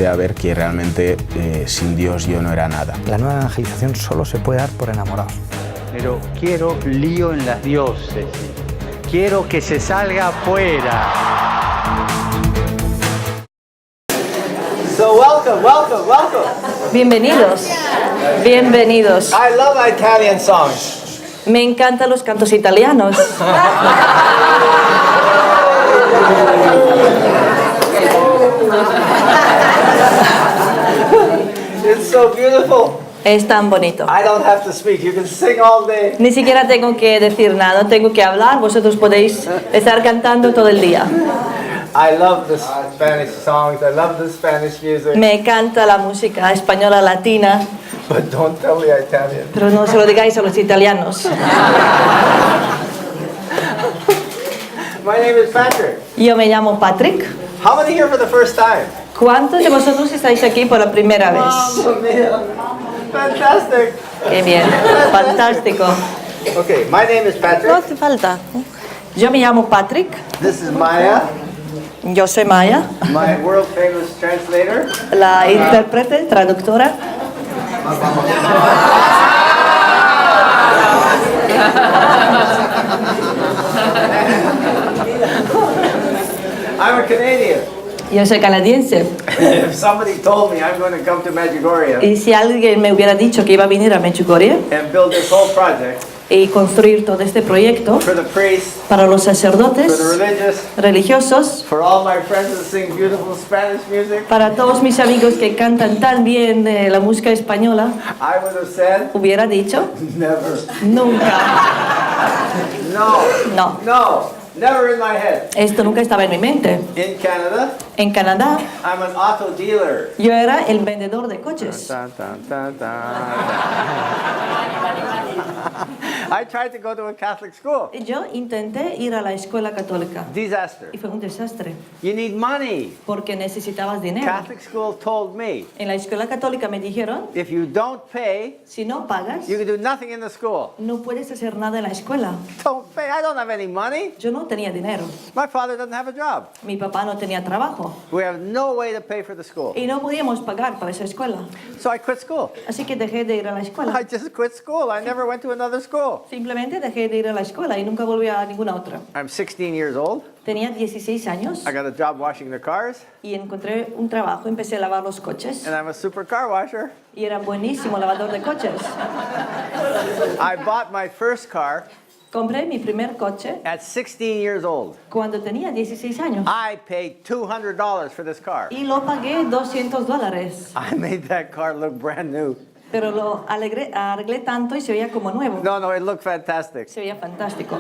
empecé a ver que realmente sin Dios yo no era nada. La nueva evangelización solo se puede dar por enamorados. Pero quiero lío en las diócesis. Quiero que se salga afuera. So welcome. Bienvenidos, bienvenidos. I love Italian songs. Me encantan los cantos italianos. It's so beautiful. Es tan bonito. I don't have to speak. You can sing all day. Ni siquiera tengo que decir nada, no tengo que hablar, vosotros podéis estar cantando todo el día. I love the Spanish songs. I love the Spanish music. Me encanta la música española latina, But don't tell the Italian. pero no se lo digáis a los italianos. My name is Patrick. Yo me llamo Patrick. How many here for the first time? ¿Cuántos de vosotros estáis aquí por la primera vez? Mamma mia. Fantastic. Qué bien, fantástico. Okay, my name is No Patrick. hace falta. Yo me llamo Patrick, This is Maya, yo soy Maya, my world famous translator. la intérprete, traductora. I'm a Canadian. Yo soy canadiense. If somebody told me I'm going to come to Medjugorje Y si alguien me hubiera dicho que iba a venir a Medjugorje and build this whole project y construir todo este proyecto for the priests, para los for the sacerdotes, religious, religiosos, for all my friends that sing beautiful Spanish music, para todos mis amigos que cantan tan bien la música española, I would have said, hubiera dicho never. nunca. No, never in my head. Esto nunca estaba en mi mente. In Canada, En Canadá, I'm an auto dealer. yo era el vendedor de coches. Dun, dun, dun, dun. I tried to go to a Catholic school. Yo intenté ir a la escuela católica Disaster. y fue un desastre You need money. porque necesitabas dinero. Catholic school told me, En la escuela católica me dijeron, if you don't pay, si no pagas, you can do nothing in the school. no puedes hacer nada en la escuela. Don't pay. I don't have any money. Yo no tenía dinero. My father doesn't have a job. Mi papá no tenía trabajo We have no way to pay for the school. y no podíamos pagar para esa escuela. So I quit school. Así que dejé de ir a la I escuela. just quit school. I never went to another school. Simplemente dejé de ir a la escuela y nunca volví a ninguna otra. I'm 16 years old. Tenía 16 años I got a job washing the cars, y encontré un trabajo, empecé a lavar los coches and I'm a super car washer. y era buenísimo lavador de coches. I bought my first car Compré mi primer coche at 16 years old. cuando tenía 16 años I paid $200 for this car. y lo pagué $200. I made that car look brand new. Pero lo arreglé tanto y se veía como nuevo. No, it looked fantastic. Se veía fantástico.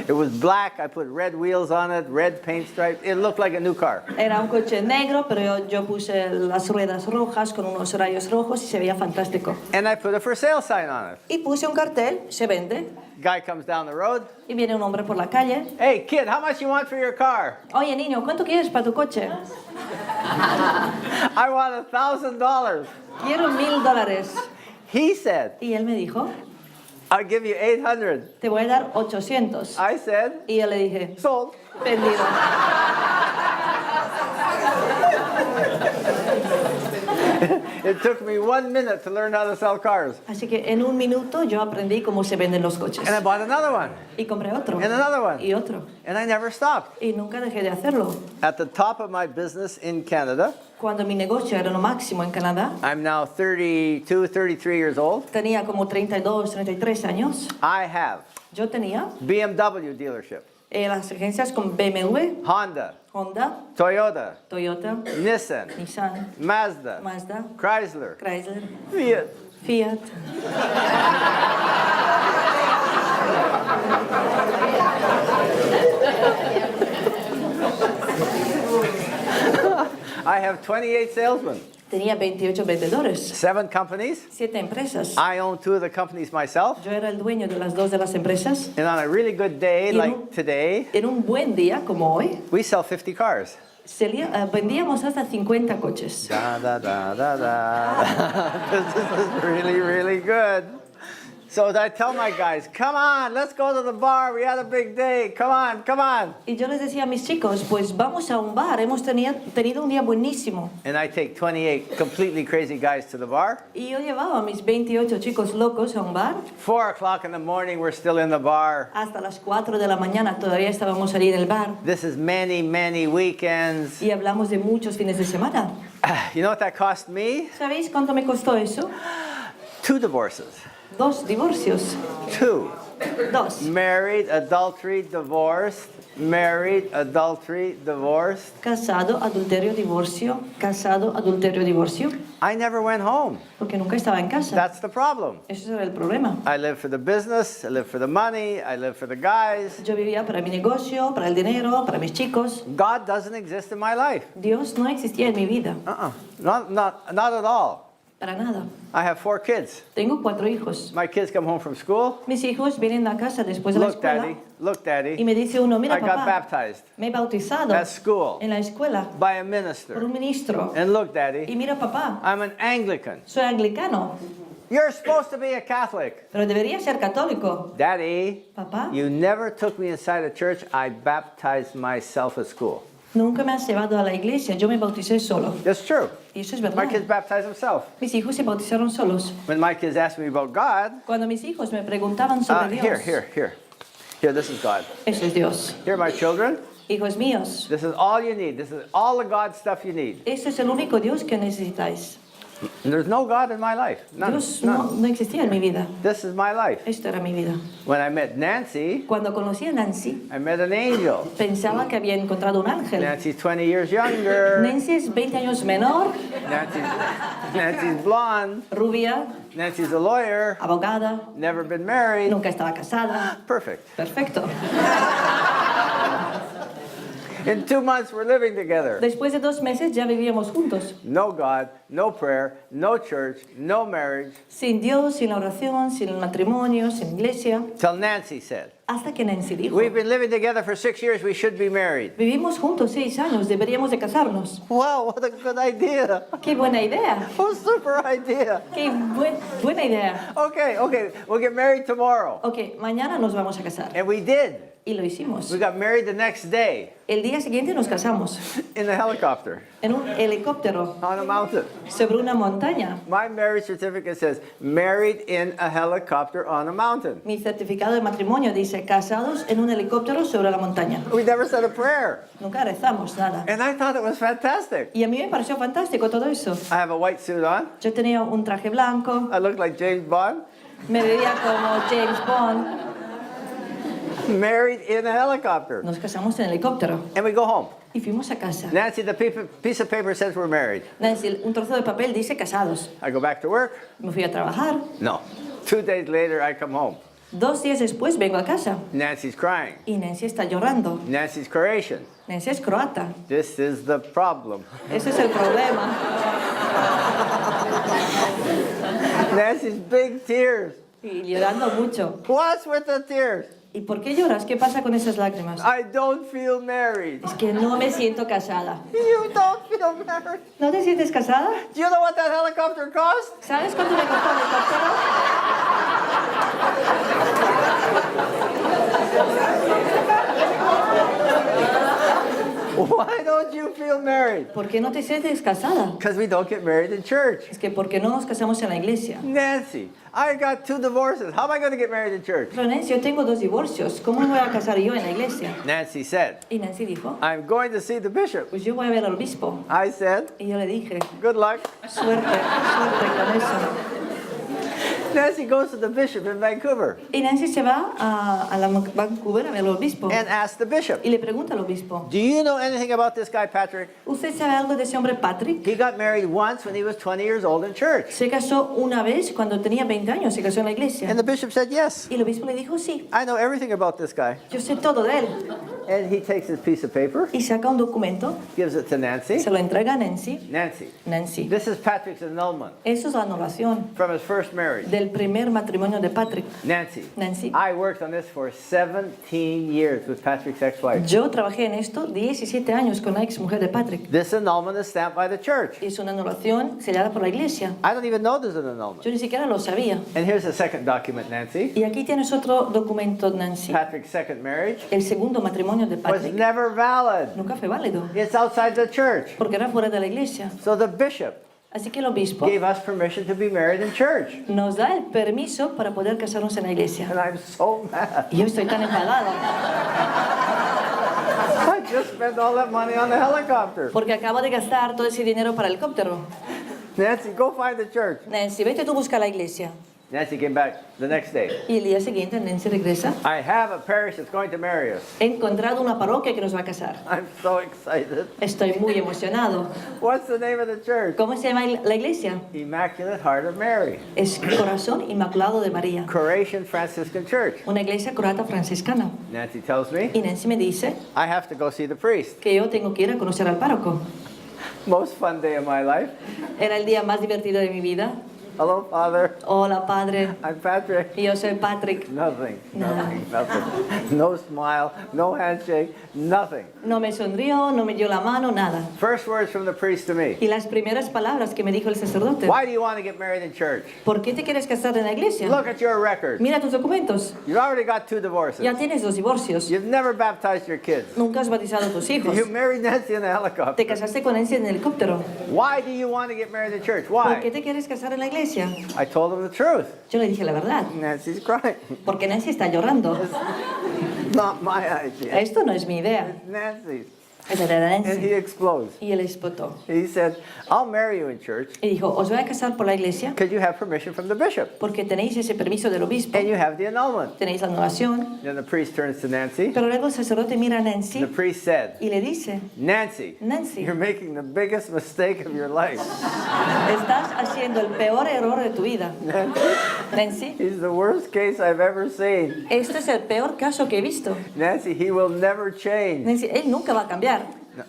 It was black. I put red wheels on it, red paint stripes. It looked like a new car. Era un coche negro, pero yo puse las ruedas rojas con unos rayos rojos y se veía fantástico. And I put a for sale sign on it. Y puse un cartel, se vende, Guy comes down the road. y viene un hombre por la calle. Hey, kid, how much you want for your car? Oye, niño, ¿cuánto quieres para tu coche? I want $1,000. Quiero $1,000. He said, Y él me dijo, I'll give you 800. te voy a dar 800. I said, Y yo le dije, sold. vendido. It took me 1 minute to learn how to sell cars. Así que en un minuto yo aprendí cómo se venden los coches. And I bought another one. Y compré otro. And another one. Y otro. And I never stopped. Y nunca dejé de hacerlo. At the top of my business in Canada, Cuando mi negocio era lo máximo en Canadá, I'm now 32, 33 years old. tenía como 32, 33 años. I have Yo tenía BMW dealership, las agencias con BMW, Honda, Honda, Toyota, Toyota, Nissan, Nissan, Mazda, Mazda, Chrysler, Chrysler, Fiat. Fiat. I have 28 salesmen, Tenía 28 vendedores, 7 companies. 7 empresas. I own 2 of the companies myself. Yo era el dueño de las 2 de las empresas. And on a really good day, Y en like un- today, En un buen día, como hoy, we sell 50 cars. vendíamos hasta 50 coches. Da, da, da, da, da. This is really, really good. So I tell my guys, come on, let's go to the bar. We had a big day. Come on, come on. Y yo les decía a mis chicos, pues vamos a un bar, hemos tenido un día buenísimo. And I take 28 completely crazy guys to the bar. Y yo llevaba a mis 28 chicos locos a un bar. 4 o'clock in the morning, we're still in the bar. Hasta las 4 de la mañana todavía estábamos allí en el bar. This is many, many weekends. Y hablamos de muchos fines de semana. You know what that cost me? ¿Sabéis cuánto me costó eso? 2 divorces. 2 divorcios. 2. 2. Married, adultery, divorced. Married, adultery, divorced. Casado, adulterio, divorcio. Casado, adulterio, divorcio. I never went home. Porque nunca estaba en casa. That's the problem. Eso era el problema. I live for the business, I live for the money, I live for the guys. Yo vivía para mi negocio, para el dinero, para mis chicos. God doesn't exist in my life. Dios no existía en mi vida. Not at all. Para nada. I have 4 kids. Tengo 4 hijos. My kids come home from school. Mis hijos vienen a casa después de la escuela. Look, Daddy. Y me dice uno, mira I got papá, baptized me he bautizado at school en la escuela by a por minister. un ministro. And look, Y Daddy, mira papá, I'm an Anglican. soy anglicano, You're supposed to be a Catholic. pero debería ser católico. Daddy, Papá, you never took me inside a church. I baptized myself at school. nunca me has llevado a la iglesia, yo me bauticé solo. That's true. Y eso es My verdad. kids baptized themselves. Mis hijos se bautizaron solos. When my kids asked me about God, Cuando mis hijos me preguntaban sobre Dios, Here, this is God. eso es Dios. Here, my children, Hijos míos, this is all you need. This is all the God stuff you need. eso es el único Dios que necesitáis. And there's no God in my life. None. Dios None. no existía en mi vida. This is my life. Esto era mi vida. When I met Nancy, Cuando conocí a Nancy, I met an angel. pensaba que había encontrado un ángel. Nancy's 20 years younger. Nancy es 20 años menor, Nancy's blonde. rubia, Nancy's a lawyer. abogada, Never been married. nunca estaba casada. Perfect. Perfecto. In 2 months, we're living together. Después de 2 meses ya vivíamos juntos. No God, no prayer, no church, no marriage. Sin Dios, sin la oración, sin el matrimonio, sin iglesia. Till Nancy said, Hasta que Nancy dijo, we've been living together for 6 years, we should be married. vivimos juntos 6 años, deberíamos de casarnos. Wow, what a good idea. ¡Qué buena idea! What a super idea. ¡Qué buena idea! Okay, we'll get married tomorrow. Ok, mañana nos vamos a casar. And we did. Y lo hicimos. We got married the next day El día siguiente nos casamos in a helicopter en un helicóptero on a mountain. sobre una montaña. My marriage certificate says married in a helicopter on a mountain. Mi certificado de matrimonio dice casados en un helicóptero sobre la montaña. We never said a prayer. Nunca rezamos nada. And I thought it was fantastic. Y a mí me pareció fantástico todo eso. I have a white suit on. Yo tenía un traje blanco, I look like James Bond. me veía como James Bond. Married in a helicopter. Nos casamos en helicóptero And we go home. y fuimos a casa. Nancy, the piece of paper says we're married. Nancy, un trozo de papel dice casados. I go back to work. Me fui a trabajar. No. 2 days later, I come home. 2 días después vengo a casa Nancy's crying. y Nancy está llorando. Nancy's Croatian. Nancy es croata. This is the problem. Ese es el problema. Nancy's big tears. Y llorando mucho. What's with the tears? ¿Y por qué lloras? ¿Qué pasa con esas lágrimas? I don't feel married. Es que no me siento casada. You don't feel married. ¿No te sientes casada? Do you know what that helicopter cost? ¿Sabes cuánto me costó el helicóptero? Why don't you feel married? ¿Por qué no te sientes casada? Because we don't get married in church. Es que porque no nos casamos en la iglesia. Nancy, I got 2 divorces. How am I going to get married in church? Pero Nancy, yo tengo 2 divorcios. ¿Cómo me voy a casar yo en la iglesia? Nancy said, Y Nancy dijo, I'm going to see the bishop. pues yo voy a ver al obispo. I said, Y yo le dije, good luck. suerte con eso. Nancy goes to the bishop in Vancouver Y Nancy se va a la Vancouver a ver al obispo. and asks the bishop, Y le pregunta al obispo, do you know anything about this guy, Patrick? ¿usted sabe algo de ese hombre Patrick? He got married once when he was 20 years old in church. Se casó una vez cuando tenía 20 años, se casó en la iglesia. And the bishop said, yes, Y el obispo le dijo, sí, I know everything about this guy. yo sé todo de él. And he takes his piece of paper, y saca un documento, gives it to Nancy. se lo entrega a Nancy. Nancy, this is Patrick's annulment Eso es la anulación from his first marriage. del primer matrimonio de Patrick. Nancy, I worked on this for 17 years with Patrick's ex-wife. Yo trabajé en esto 17 años con la ex mujer de Patrick. This annulment is stamped by the church. Es una anulación sellada por la iglesia. I don't even know there's an annulment. Yo ni siquiera lo sabía. And here's the second document, Nancy. Y aquí tienes otro documento, Nancy. Patrick's second marriage El segundo matrimonio de was Patrick never valid. nunca fue válido It's outside the church. porque era fuera de la iglesia. So the bishop Así que el obispo gave us permission to be married in church. nos da el permiso para poder casarnos en la iglesia. And I'm so mad. Y yo estoy tan enfadada I just spent all that money on the helicopter. porque acabo de gastar todo ese dinero para el helicóptero. Nancy, go find the church. Nancy, vete tú a buscar la iglesia. Nancy came back the next day. Y el día siguiente Nancy regresa. I have a parish that's going to marry us. He encontrado una parroquia que nos va a casar. I'm so excited. Estoy muy emocionado. What's the name of the church? ¿Cómo se llama la iglesia? Immaculate Heart of Mary. Es Corazón Inmaculado de María. Croatian Franciscan Church. Una iglesia croata franciscana. Nancy tells me Y Nancy me dice I have to go see the priest. que yo tengo que ir a conocer al párroco. Most fun day of my life. Era el día más divertido de mi vida. Hello, Father. Hola, padre. I'm Patrick. Y yo soy Patrick. Nothing. Nada. Nothing. No smile. No handshake. Nothing. No me sonrió, no me dio la mano, nada. First words from the priest to me. Y las primeras palabras que me dijo el sacerdote. Why do you want to get married in church? ¿Por qué te quieres casar en la iglesia? Look at your record. Mira tus documentos. You've already got 2 divorces. Ya tienes 2 divorcios. You've never baptized your kids. Nunca has bautizado a tus hijos. You married Nancy in a Te helicopter. casaste con Nancy en el helicóptero. Why do you want to get married in church? ¿Por qué Why? te quieres casar en la iglesia? I told him the truth. Yo le dije la verdad. Nancy's crying. Porque Nancy está llorando. Not my idea. Esto no es mi idea. It's Nancy's. Esa era And he Nancy. explodes. Y él explotó. He said, I'll marry you in church Y dijo, os voy a casar por la iglesia because you have permission from the bishop. porque tenéis ese permiso del obispo. And you have the annulment. Tenéis la anulación. Then the priest turns to Nancy. Pero luego el sacerdote mira a Nancy The priest said, y le dice, Nancy, Nancy, you're making the biggest mistake of your life. estás haciendo el peor error de tu vida. Nancy, He's the worst case I've ever seen. este es el peor caso que he visto. Nancy, he will never change. Nancy, él nunca va a cambiar.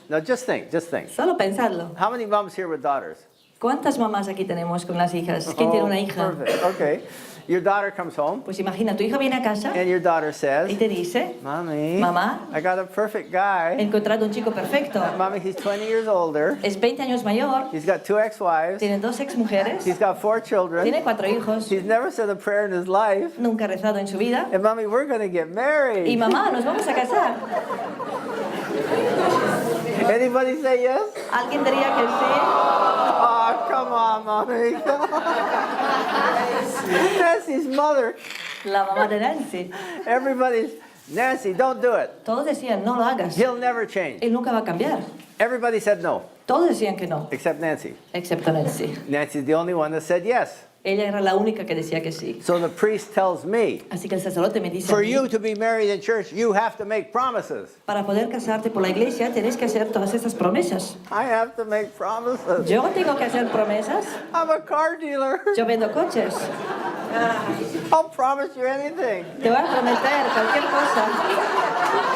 No, just think, just think. Solo pensadlo. How many moms here with daughters? ¿Cuántas mamás aquí tenemos con las hijas? ¿Quién tiene una hija? Perfect. Okay. Your daughter comes home Pues imagina, tu hija viene a casa and your daughter y says, te dice, Mommy, Mamá, I got a perfect he guy. encontrado un chico perfecto. Mommy, he's 20 years older. Es 20 años mayor, He's got 2 ex-wives. tiene 2 exmujeres, He's got 4 children. tiene 4 hijos, He's never said a prayer in his life. nunca ha rezado en su vida. And Mommy, we're going to get Y married. mamá, nos vamos a casar. Anybody say yes? ¿Alguien diría que sí? Oh, come on, Mommy. Come on. Nancy's mother. La mamá de Nancy. Everybody's, Nancy, don't do it. Todos decían, no lo hagas. He'll never change. Él nunca va a cambiar. Everybody said no, Todos decían que no, except Nancy. excepto Nancy. Nancy's the only one that said yes. Ella era la única que decía que sí. So the priest tells me, Así que el sacerdote me dice, a for mí, you to be married in church, you have to make promises. para poder casarte por la iglesia tienes que hacer todas estas promesas. I have to make promises. Yo tengo que hacer promesas. I'm a car dealer. Yo vendo coches. I'll promise you anything. Te voy a prometer cualquier cosa.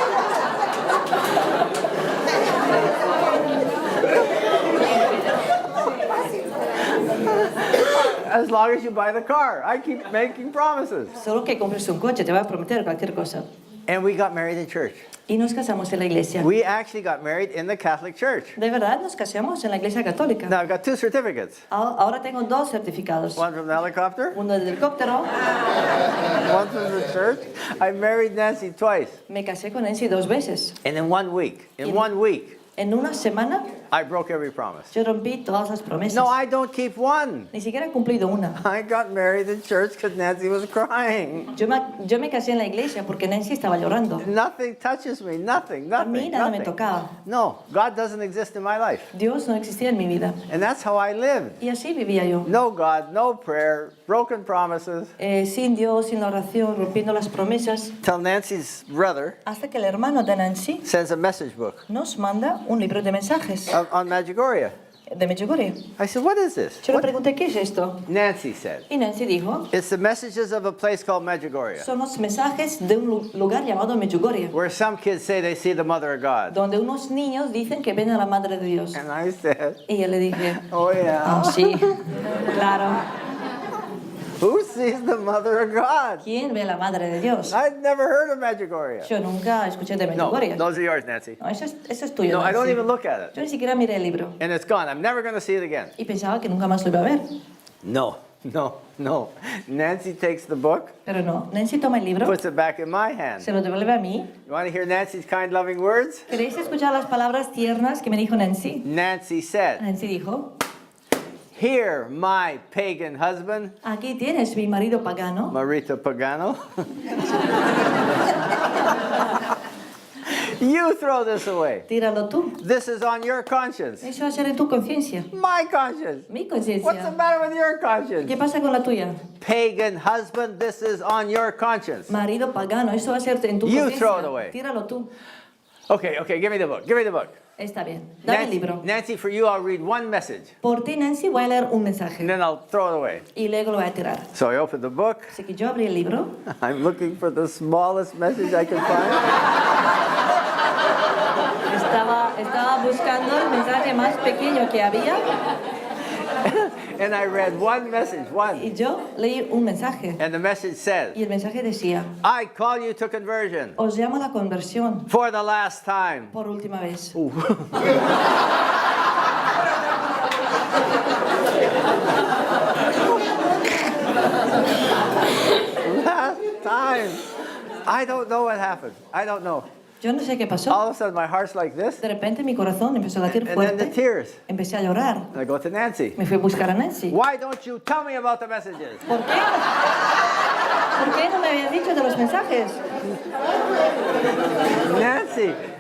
As long as you buy the car. I keep making promises. Solo que compres un coche, te voy a prometer cualquier cosa. And we got married in church. Y nos casamos en la iglesia. We actually got married in the Catholic Church. De verdad, nos casamos en la iglesia católica. Now I've got 2 certificates. Ahora tengo 2 certificados. One from the helicopter, Uno del helicóptero. one from the church. I married Nancy twice. Me casé con Nancy 2 veces. And in 1 week, En una semana, I broke every promise. yo rompí todas las promesas. No, I don't keep one. Ni siquiera he cumplido una. I got married in church because Nancy was crying. Yo me casé en la iglesia porque Nancy estaba llorando. Nothing touches me, nothing, A mí nothing, nada me nothing. tocaba. No, God doesn't exist in my life. Dios no existía en mi vida. And that's how I lived. Y así vivía yo. No God, no prayer, broken promises. Sin Dios, sin la oración, rompiendo las promesas. Till Nancy's brother Hasta que el hermano de Nancy sends a message book nos manda un libro de mensajes on Medjugorje. de Medjugorje. I said, what is this? Yo le pregunté, ¿qué es esto? Nancy said, Y Nancy dijo, it's the messages of a place called Medjugorje, son los mensajes de un lugar llamado Medjugorje, where some kids say they see the mother of God. donde unos niños dicen que ven a la Madre de Dios. And I said, Y yo le dije, oh yeah, ah, sí, claro. who sees the mother of God? ¿Quién ve a la Madre de Dios? I'd never heard of Medjugorje. Yo nunca escuché de No, Medjugorje. those are yours, Nancy. No, eso es tuyo, No, I don't Nancy. even look at it. Yo ni siquiera miré el libro. And it's gone. I'm never going to see it again. Y pensaba que nunca más lo iba a ver. No. Nancy takes the book, Pero no, Nancy toma el libro, puts it back in my hand. se lo devuelve a mí. You want to hear Nancy's kind, loving words? ¿Queréis escuchar las palabras tiernas que me dijo Nancy? Nancy said, Nancy dijo, here, my pagan husband, aquí tienes mi marido pagano. Marita Pagano. You throw this away. Tíralo tú. This is on your conscience. Eso va a ser en tu conciencia. My conscience. Mi What's the conciencia. matter with your conscience? ¿Qué pasa con la tuya? Pagan husband, this is on your conscience. Marido pagano, eso va a ser en tu You conciencia. throw it away. Tíralo tú. Okay, give me the book. Give me the book. Está bien. Dame el libro. Nancy, for you, I'll read one message, Por ti, Nancy, voy a leer un mensaje. and then I'll throw it away. Y luego lo voy a tirar. So I opened the book. Así que yo abrí el libro. I'm looking for the smallest message I can find. Estaba buscando el mensaje más pequeño que había. And I read one message, one. Y yo leí un mensaje. And the message says, Y el mensaje decía, I call you to conversion os llamo a la conversión for the last time. por última vez. Last time. I don't know what happened. I don't know. Yo no sé qué pasó. All of a sudden, my heart's like this. De repente mi corazón empezó a latir And then the fuerte. tears. Empecé a llorar. And I go to Nancy. Me fui a buscar a Nancy. Why don't you tell me about the messages? ¿Por qué? ¿Por qué no me habías dicho de los mensajes?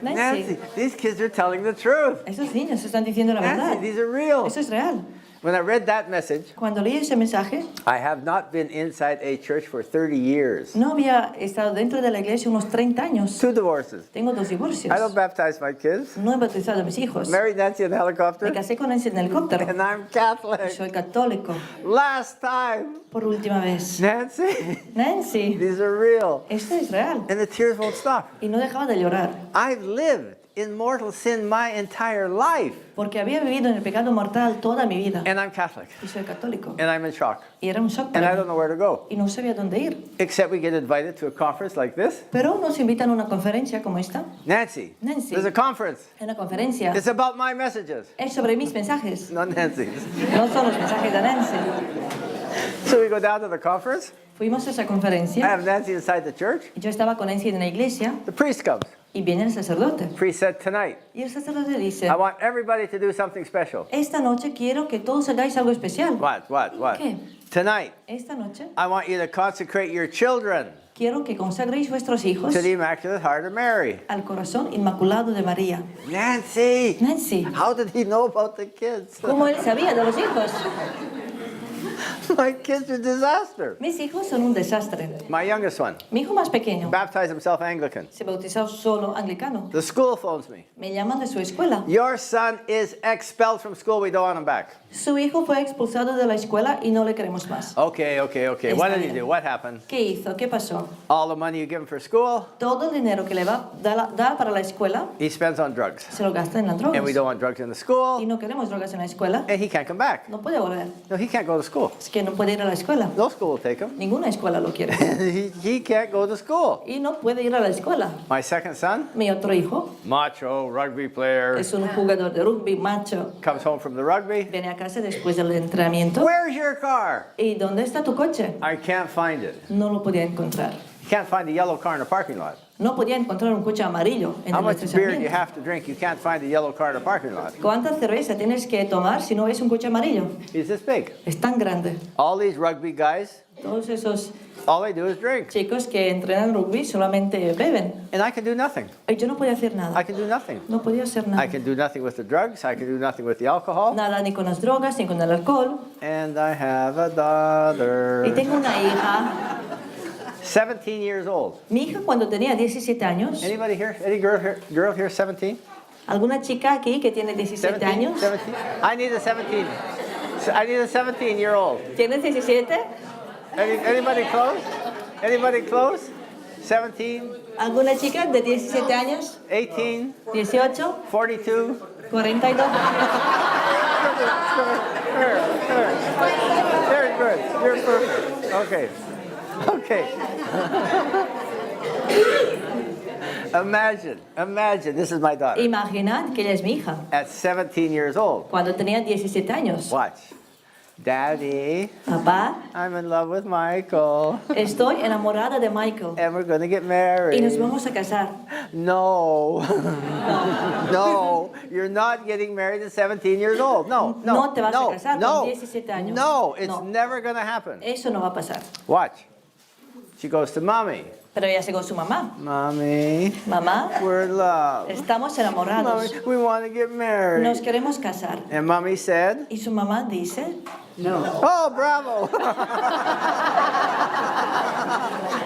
Nancy, these kids are telling the truth. Esos niños están diciendo la verdad. Nancy, these are real. Eso es real. When I read that message, Cuando leí ese mensaje, I have not been inside a church for 30 years. no había estado dentro de la iglesia unos 30 años. 2 divorces. Tengo 2 divorcios. I don't baptize my kids. No he bautizado a mis hijos. Married Nancy in a Me helicopter. casé con Nancy en el helicóptero. And I'm Catholic. Soy católico. Last time. Por última vez. Nancy, Nancy, these are real. esto es real. And the tears won't stop. Y no dejaba de llorar. I've lived in mortal sin my entire life. Porque había vivido en el pecado mortal toda mi vida. And I'm Catholic. Y soy católico. And I'm in shock. Y era un shock And I para don't mí. know where to go. Y no sabía dónde ir. Except we get invited to a conference like this. Pero nos invitan a una conferencia como esta. Nancy, Nancy. there's a conference. En la conferencia It's about my messages, es sobre mis mensajes. not Nancy's. No son los mensajes de Nancy. So we go down to the conference. Fuimos a esa I conferencia. have Nancy inside the church. Y yo estaba con Nancy en la iglesia. The priest comes. Y viene el sacerdote. The priest said, tonight, Y el sacerdote dice, I want everybody to do something special. esta noche quiero que todos hagáis algo especial. What? ¿Qué? Tonight, Esta noche I want you to consecrate your children quiero que consagréis vuestros hijos to the Immaculate Heart of Mary. al corazón inmaculado de María. Nancy, Nancy, how did he know about the kids? ¿cómo él sabía de los hijos? My kids are a disaster. Mis hijos son un desastre. My youngest one Mi hijo más pequeño baptized himself Anglican. se bautizó solo anglicano. The school phones me. Me llaman de su escuela. Your son is expelled from school. We don't want him back. Su hijo fue expulsado de la escuela y no le queremos más. Okay. What Está did he bien. do? What happened? ¿Qué hizo? ¿Qué pasó? All the money you give him for school, Todo el dinero que le va a dar para la escuela he spends on drugs. se lo gasta en las And we drogas. don't want drugs in the Y school, no queremos drogas en la escuela. and he can't come back. No puede volver. No, he can't go to school. Es que no puede ir a la escuela. No school will take him. Ninguna escuela lo quiere. he can't go to school. Y no puede ir a la escuela. My second son, Mi otro hijo macho, rugby player, es un jugador de rugby macho. comes home from the rugby. Viene a casa después del entrenamiento. Where's your car? ¿Y dónde está tu coche? I can't find it. No lo podía encontrar. You can't find a yellow car in a parking lot. No podía encontrar un coche amarillo en How el much beer do you estacionamiento. have to drink? You can't find a yellow car in a parking lot. ¿Cuánta cerveza tienes que tomar si no ves un coche amarillo? He's this big. Es tan grande. All these rugby guys, Todos esos all they do is drink. chicos que entrenan rugby solamente beben. And I can do nothing. Y yo no podía hacer nada. I can do nothing. No podía hacer I nada. can do nothing with the drugs. I can do nothing with the alcohol. Nada ni con las drogas ni con el alcohol. And I have a Y daughter. tengo una hija. 17 years old. Mi hija cuando tenía 17 años. Anybody here? Any girl here 17? ¿Alguna chica aquí que tiene 17 años? 17? I need a 17. I need a 17-year-old. ¿Tienes 17? Anybody close? Anybody close? 17, ¿Alguna chica de 17 años? 18, 18, 42. 42. Very good. You're perfect. Okay. Okay. Imagine, this is my daughter. Imaginad que ella es mi hija. At 17 years old. Cuando tenía 17 años. Watch. Daddy, Papá, I'm in love with Michael. estoy enamorada de Michael. And we're going to get married. Y nos vamos a casar. No. No. You're not getting married at 17 years old. No. No te vas a casar con 17 años. No, it's No. never going to happen. Eso no va a pasar. Watch. She goes to mommy. Pero ella se con su mamá. Mommy, Mamá, we're in love. estamos enamorados. Mommy, we want to get married. Nos queremos casar. And mommy said, Y su mamá dice, oh, bravo.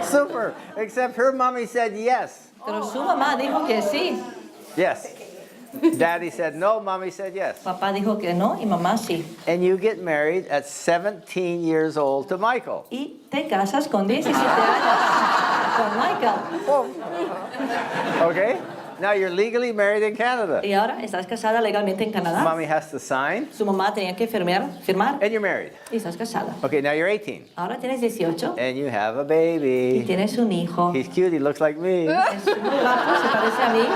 Super. Except her mommy said yes. pero su mamá dijo que sí. Yes. Daddy said no, mommy said yes. Papá dijo que no y mamá sí. And you get married at 17 years old to Michael. Y te casas con 17 años con Michael. Okay? Now you're legally married in Canada. Y ahora estás casada legalmente en Canadá. Mommy has to sign, Su mamá tenía que firmar and you're married. y estás casada. Okay, now you're 18, Ahora tienes 18 and you have a y baby. tienes un hijo. He's cute, he looks like me. Es muy guapo, se parece a mí.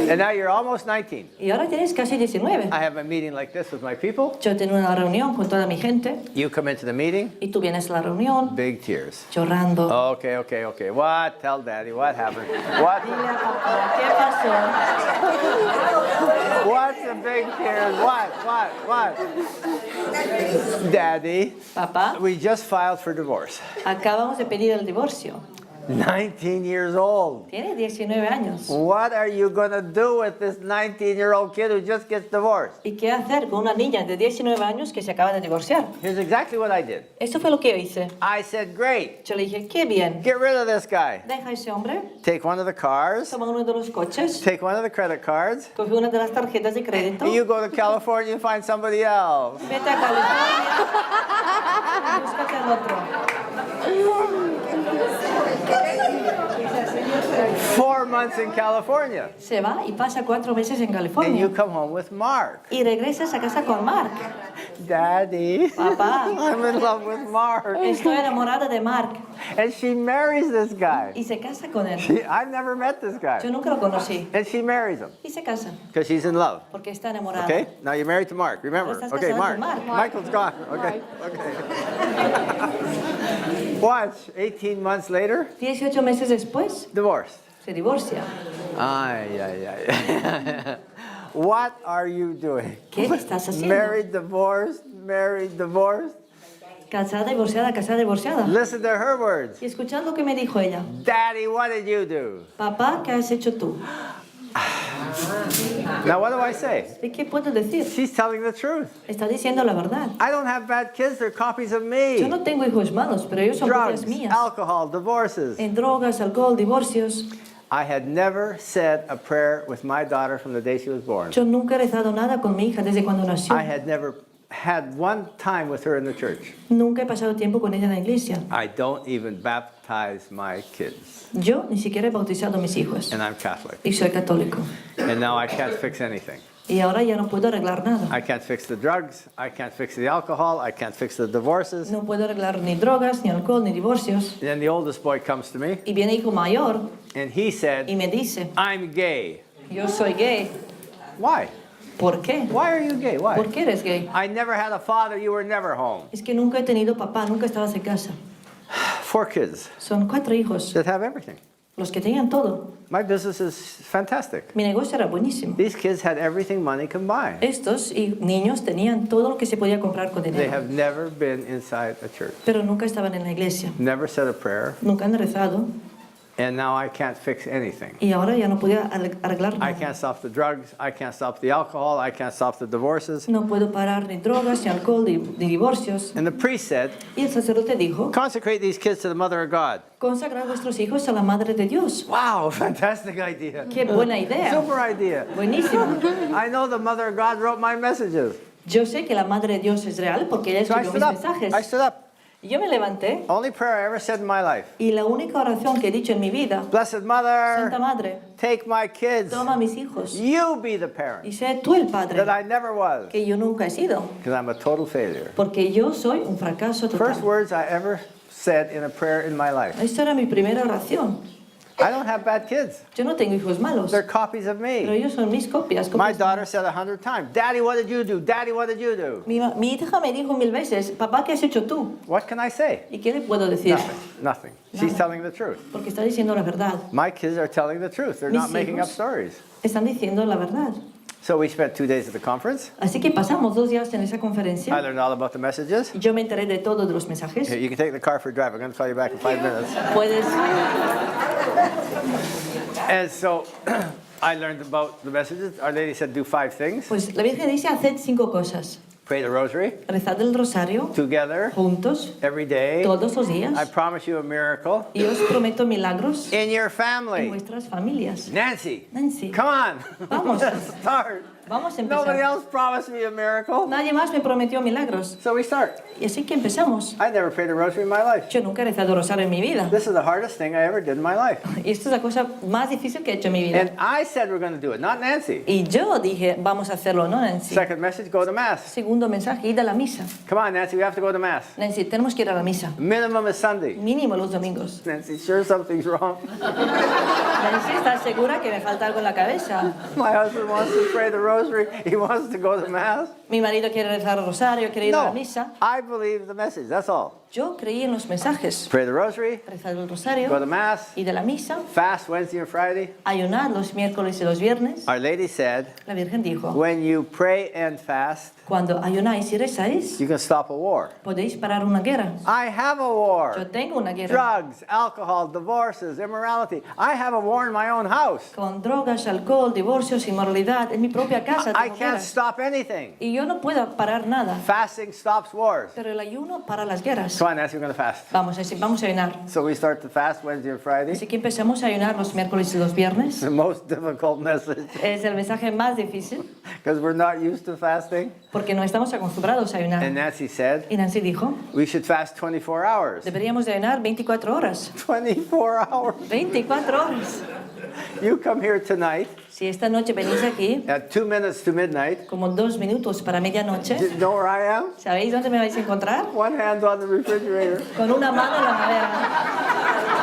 And now you're almost 19. Y ahora tienes casi 19. I have a meeting like this with my people. Yo tengo una reunión con toda mi gente You come into the meeting, y tú vienes a la reunión big tears. llorando. Okay. What? Tell daddy, what happened? What? Dile a papá, ¿qué pasó? What's the big tears? What? Daddy, Papá, we just filed for divorce. acabamos de pedir el divorcio. 19 years old. Tiene 19 años. What are you going to do with this 19-year-old kid who just gets divorced? ¿Y qué hacer con una niña de 19 años que se acaba de divorciar? Here's exactly what I did. Eso fue lo que yo hice. I said, great, Yo le dije, qué bien. get rid of this guy. Deja a ese hombre, Take one of the cars, toma uno de los coches, take one of the credit cards, coge una de las tarjetas de crédito, and you go to California and find somebody else. vete a California y búscate al otro. 4 months in California, Se va y pasa 4 meses en and California. you come home with Mark. Y regresas a casa con Mark. Daddy, Papá, I'm in love with Mark. estoy enamorada de Mark. And she marries this guy. Y se casa con él. I've never met this Yo guy. nunca lo conocí. And she marries him Y se casa because she's in love. porque está enamorada. Okay? Now you're married to Mark, remember? Estás Okay, casada Mark. con Mark. Michael's gone. Okay. Watch, 18 months later, 18 meses después, divorced. se divorcia. Ay. What are you doing? ¿Qué estás haciendo? Married, divorced, married, divorced. Casada, divorciada, casada, divorciada. Listen to her words. Y escuchad lo que me dijo ella. Daddy, what did you do? Papá, ¿qué has hecho tú? Now, what do I say? ¿Y qué puedo decir? She's telling the truth. Está diciendo la verdad. I don't have bad kids, they're copies of Yo me. no tengo hijos malos, pero ellos son Drugs, copias mías. alcohol, divorces. En drogas, alcohol, divorcios. I had never said a prayer with my daughter from the day she was born. Yo nunca he rezado nada con mi hija desde cuando nació. I had never had one time with her in the church. Nunca he pasado tiempo con ella en la iglesia. I don't even baptize my kids. Yo ni siquiera he bautizado a mis hijos. And I'm Catholic. Y soy católico. And now I can't fix anything. Y ahora ya no puedo arreglar nada. I can't fix the drugs. I can't fix the alcohol. I can't fix the divorces. No puedo arreglar ni drogas, ni alcohol, ni divorcios. And then the oldest boy comes to me Y viene hijo mayor and he y said, me dice, I'm gay. yo soy gay. Why? ¿Por qué? Why are you gay? Why? ¿Por qué eres gay? I never had a father. You were never home. Es que nunca he tenido papá, nunca estabas en casa. 4 kids Son 4 hijos, that have everything. los que tenían todo. My business is fantastic. Mi negocio era buenísimo. These kids had everything money can buy. Estos niños tenían todo lo que se podía comprar con They dinero, have never been inside a church. pero nunca estaban en la iglesia. Never said a prayer. Nunca han rezado. And now I can't fix anything. Y ahora ya no podía arreglar I nada. can't stop the drugs. I can't stop the alcohol. I can't stop the divorces. No puedo parar ni drogas, ni alcohol, ni divorcios. And the priest said, Y el sacerdote dijo, consecrate these kids to the mother of God. consagrar vuestros hijos a la Madre de Dios. Wow, fantastic idea. Qué buena idea. Super idea. Buenísimo. I know the mother of God wrote my messages. Yo sé que la Madre de Dios es real porque ella So I escribió stood mis up. mensajes. I stood up. Y yo me levanté Only prayer I ever said in my life. y la única oración que he dicho en mi vida, Blessed Mother, Santa Madre, take my kids. toma a mis hijos You be the y parent sé tú el padre that I never was. que yo nunca he sido, Because I'm a total failure. porque yo soy un fracaso First total. words I ever said in a prayer in my life. Esta era mi primera oración. I don't have bad kids. Yo no tengo hijos malos, They're copies of pero me. ellos son mis copias. My copias. daughter said 100 times, Daddy, what did you do? Daddy, what did you do? Mi hija me dijo 1000 veces, papá, ¿qué has hecho tú? What can I say? ¿Y qué le puedo decir? Nothing. She's Nada. telling the truth. Porque está diciendo la verdad. My kids are telling the truth. They're not Mis making up hijos stories. están diciendo la verdad. So we spent 2 days at the conference. Así que pasamos 2 días en esa I conferencia. learned all about the messages. Y yo me enteré de todos los mensajes. You can take the car for a drive. I'm going to call you back in 5 minutes. Puedes. And so I learned about the messages. Our lady said do 5 things. Pues la Virgen dice, haced 5 cosas. Pray the rosary Rezad el rosario together juntos every day. todos los días. I promise you a miracle Y os prometo milagros in your en family. vuestras familias. Nancy, Nancy, come on. Vamos. Let's start. vamos a Nobody empezar. else promised me a miracle. Nadie más me prometió milagros. So we start. Y así que empezamos. I never prayed a rosary in my life. Yo nunca he rezado rosario en mi vida. This is the hardest thing I ever did in my life. Y esto es la cosa más difícil que he hecho en mi vida. And I said we're going to do it, not Nancy. Y yo dije, vamos a hacerlo, ¿no, Nancy? Second message, go to Mass. Segundo mensaje, id a la misa. Come on, Nancy, we have to go to Mass. Nancy, tenemos que ir a la misa. Minimum is Sunday. Mínimo los domingos. Nancy, sure something's wrong. Nancy, ¿estás segura que me falta algo en la cabeza? My husband wants to pray the rosary. He wants to go to Mass. Mi marido quiere rezar el rosario, quiere ir a la No, misa. I believe the message, that's all. Yo creí en los mensajes. Pray the rosary, Rezar el go to rosario, Mass, ir a la misa, fast Wednesday and Friday. ayunar los miércoles y los viernes. Our lady said, La Virgen dijo, when you pray and fast, cuando ayunáis y rezáis, you can stop a war. podéis parar una guerra. I have a Yo war. tengo una guerra Drugs, alcohol, divorces, immorality. I have a war in my own house. con drogas, alcohol, divorcios, inmoralidad. En mi propia casa I tengo can't guerras. stop anything. Y yo no puedo parar nada. Fasting stops wars. Pero el ayuno para las guerras. Come on, Nancy, we're going to fast. Vamos a ayunar. So we start to fast Wednesday and Friday. Así que empezamos a ayunar los miércoles y los viernes. The most difficult message Es el mensaje más difícil because we're not used to fasting. porque no estamos acostumbrados a And ayunar. Nancy said, Y Nancy dijo, we should fast 24 hours. deberíamos de ayunar 24 horas. 24 hours. 24 horas. You come here tonight Si esta noche venís aquí, at 2 minutes to midnight. como 2 minutos para medianoche, Do you know where I am? ¿sabéis dónde me vais a encontrar? One hand on the refrigerator. Con una mano en la madera.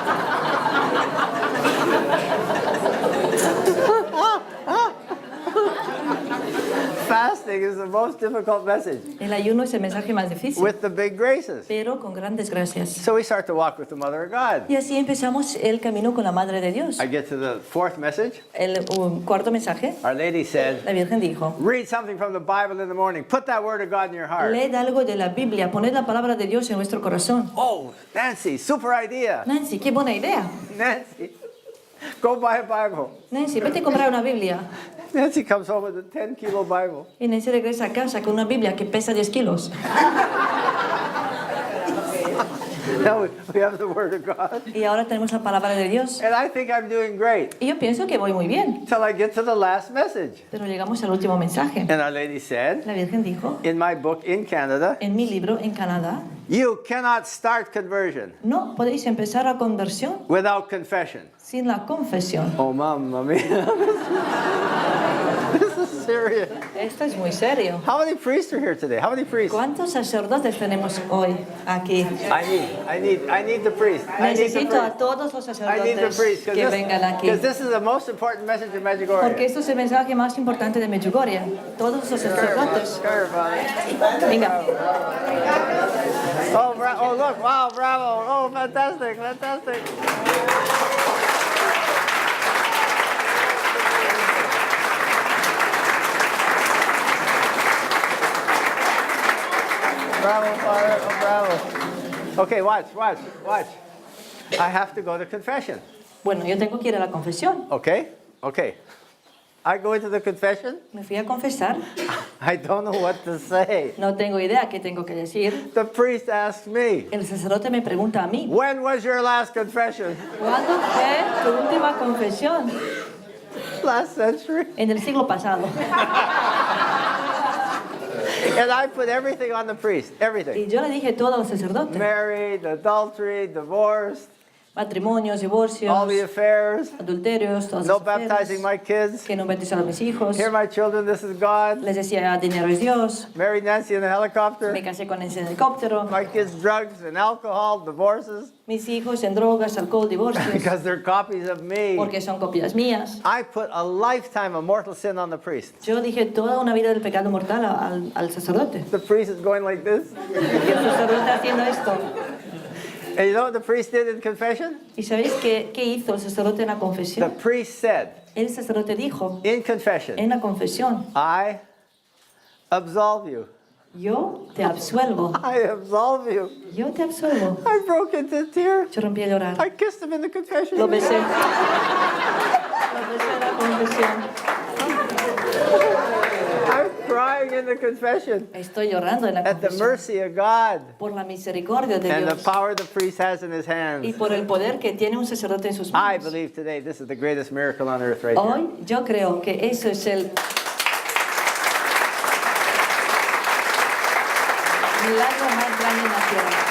Fasting is the most difficult message El ayuno es el mensaje más difícil, with the big graces. pero con grandes gracias. So we start to walk with the Mother of God. Y así empezamos el camino con la Madre de Dios. I get to the 4th message. El cuarto mensaje, Our lady said, la Virgen dijo, read something from the Bible in the morning. Put that word of God in your heart. leed algo de la Biblia, poned la palabra de Dios en vuestro corazón. Oh, Nancy, super idea. Nancy, qué buena idea. Nancy, go buy a Bible. Nancy, vete a comprar una Biblia. Nancy comes home with a 10-kilo Bible. Y Nancy regresa a casa con una Biblia que pesa 10 kilos. Now we have the Word of God. Y ahora tenemos la palabra de Dios. And I think I'm doing great Y yo pienso que voy muy bien. till I get to the last message. Pero llegamos al último mensaje. And Our Lady said, La Virgen dijo, in my book in Canada, en mi libro en Canadá, you cannot start conversion no podéis empezar la conversión without confession. sin la confesión. Oh, mamma mia. This is serious. Esto es muy serio. How many priests are here today? How many priests? ¿Cuántos sacerdotes tenemos hoy aquí? I need the priest. I need the Necesito a priest. todos los I need the sacerdotes priest que vengan aquí. because this is the most important message in Porque Medjugorje. esto es el mensaje más importante de Medjugorje. Todos los sacerdotes. Come here, Father. Venga. Oh, look! Wow, bravo! Oh, fantastic! Fantastic! Bravo, Father! Oh, bravo! Okay, watch. I have to go to confession. Bueno, yo tengo que ir a la confesión. Okay? Okay. I go into the confession. Me fui a confesar. I don't know what to say. No tengo idea qué tengo que decir. The priest asks me, El sacerdote me pregunta a mí, when was your last confession? ¿cuándo fue tu última confesión? Last century. En el siglo pasado. And I put everything on the priest. Everything. Y yo le dije todo al sacerdote. Married, adultery, divorced, Matrimonios, divorcios, all the affairs. adulterios, todas No las aferes, baptizing my kids. que no bautizaron a mis hijos. Here, my children, this is God. Les decía, dinero es Dios. Married Nancy in a helicopter. Me casé con ese helicóptero. My kids, drugs and alcohol, divorces, Mis hijos en drogas, alcohol, divorcios. because they're copies of me. Porque son copias mías. I put a lifetime of mortal sin on the priest. Yo dije toda una vida del pecado mortal al sacerdote. The priest is going like this. Y el sacerdote haciendo esto. And you know what the priest did in confession? ¿Y sabéis qué hizo el sacerdote en la The confesión? priest said El sacerdote dijo in confession, en la confesión, I absolve you. yo te absuelvo. I absolve you. Yo te absuelvo. I broke into tears. Yo rompí a llorar. I kissed him in the confession. Lo besé. Lo besé en la confesión. I'm crying in the confession Estoy llorando en la at the confesión. mercy of God Por la misericordia de and the Dios. power the priest has in his Y hands. por el poder que tiene un sacerdote en sus I manos. believe today this is the greatest miracle on earth right here. Hoy yo creo que eso es el milagro más grande en la tierra.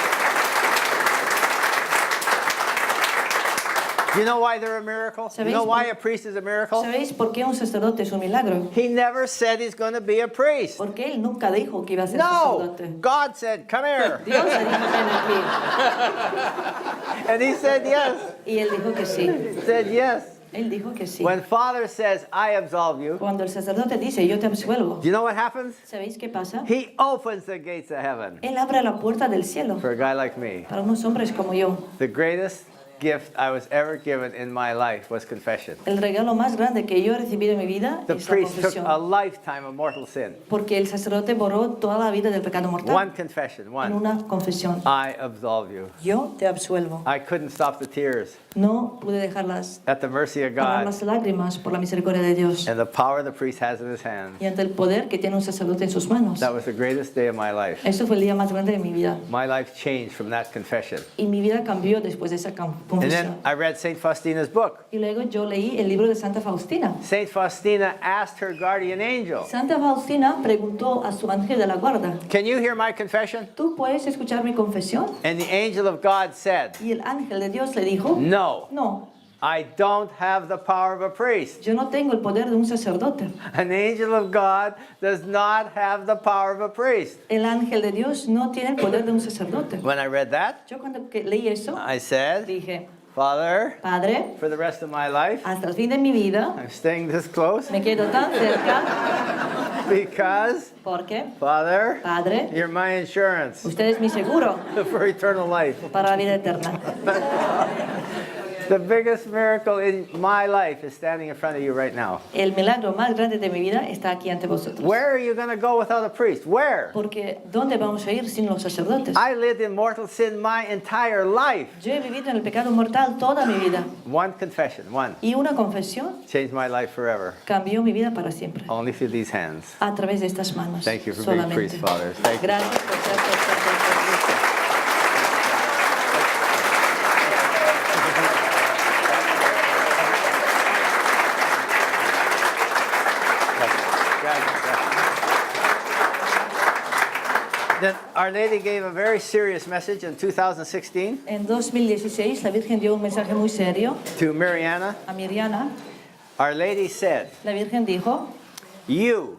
Do you know why they're a miracle? You know why a priest is a miracle? ¿Sabéis por qué un sacerdote es un milagro? He never said he's going to be a priest. Porque él nunca dijo que iba a ser No, sacerdote. God said, come here. Dios le dijo ven aquí. And he said yes. Y él dijo que sí. He said yes. Él dijo que sí. When Father says, I absolve you, Cuando el sacerdote dice yo te absuelvo, do you know what happens? ¿sabéis qué pasa? He opens the gates of heaven Él abre la puerta del cielo for a guy like me. para unos hombres como yo. The greatest gift I was ever given in my life was confession. El regalo más grande que yo he recibido en mi vida The es la priest took confesión. a lifetime of mortal sin. Porque el sacerdote borró toda la vida del pecado mortal One confession, en one. una confesión. I absolve you. Yo te absuelvo. I couldn't stop the tears No pude dejarlas at the mercy of parar God las lágrimas por la misericordia de Dios and the power the priest has in his hands. y ante el poder que tiene un sacerdote en sus manos. That was the greatest day of my life. Eso fue el día más grande de mi vida. My life changed from that confession. Y mi vida cambió después de esa And confesión. then I read St. Faustina's book. Y luego yo leí el libro de Santa Faustina. St. Faustina asked her guardian angel, Santa Faustina preguntó a su ángel de la guarda, can you hear my confession? ¿tú puedes escuchar mi confesión? And the angel of God said, Y el ángel de Dios le dijo, no, no, I don't have the power of a priest. yo no tengo el poder de un sacerdote. An angel of God does not have the power of a priest. El ángel de Dios no tiene el poder de un sacerdote. When I read that, Yo cuando leí eso, I said, dije, Father, Padre, for the rest of my life, hasta el fin de mi vida I'm staying this close me quedo tan cerca because, porque, Father, Padre, you're my insurance usted es mi seguro for eternal life. para la vida eterna. The biggest miracle in my life is standing in front of you right now. El milagro más grande de mi vida está aquí ante vosotros. Where are you going to go without a priest? Where? Porque ¿dónde vamos a ir sin los sacerdotes? I lived in mortal sin my entire life. Yo he vivido en el pecado mortal toda mi vida. One confession, one, Y una confesión changed my life forever. cambió mi vida para siempre. Only through these hands. A través de estas manos. Thank you for being solamente. priest, Father. Thank you. Gracias por ser sacerdotes. Then Our Lady gave a very serious message in 2016 En 2016 la Virgen dio un mensaje muy serio to Mariana. a Miriana. Our Lady said, La Virgen dijo, you,